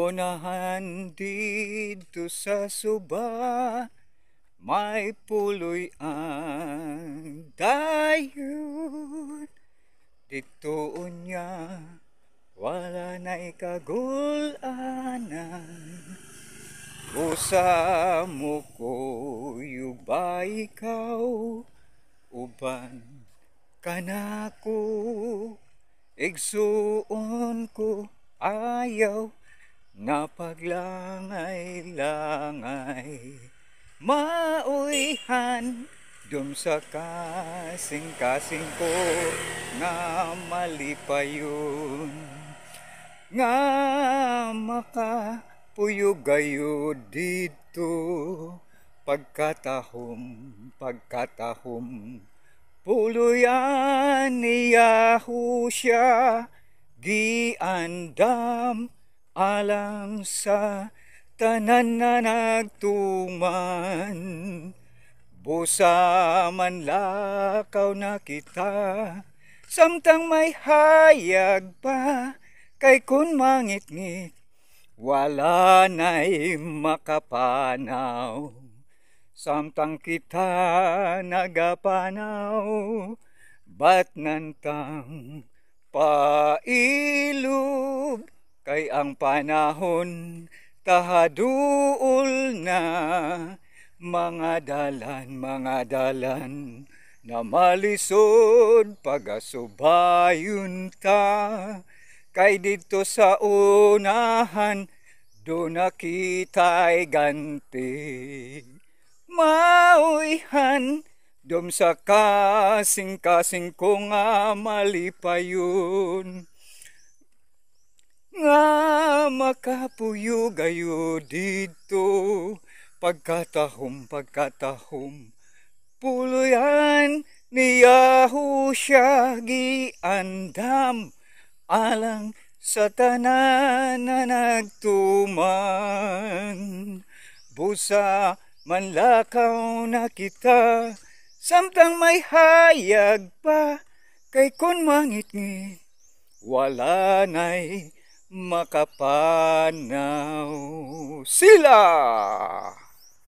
unahan dito sa suba, may puloy ang dayon. Dito unya, wala na ikagulanan. Busa mo ko yuba ikaw, uban kanako. Igsuon ko ayaw na paglangay-langay. Mauyhan dum sa kasing-kasing ko nga malipayon, nga makapuyog gayo dito pagkatahom. Puluyan niya siya giandam alang sa tanan na nagtuman. Busa man lakaw na kita, samtang may hayag pa, kay kun mangit-ngit wala na'y makapanaw. Samtang kita nagapanaw, ba't nantang pailob? Kay ang panahon tahaduol na, mga dalan na malisod pagasubayon ta. Kay dito sa unahan do nakita'y ganti. Mauyhan dum sa kasing-kasing ko nga malipayon, nga makapuyo gayo dito pagkatahom. Puluyan niya siya giandam alang sa tanan na nagtuman. Busa man lakaw na kita, samtang may hayag pa, kay kun mangit-ngit wala na'y makapanaw. Sila!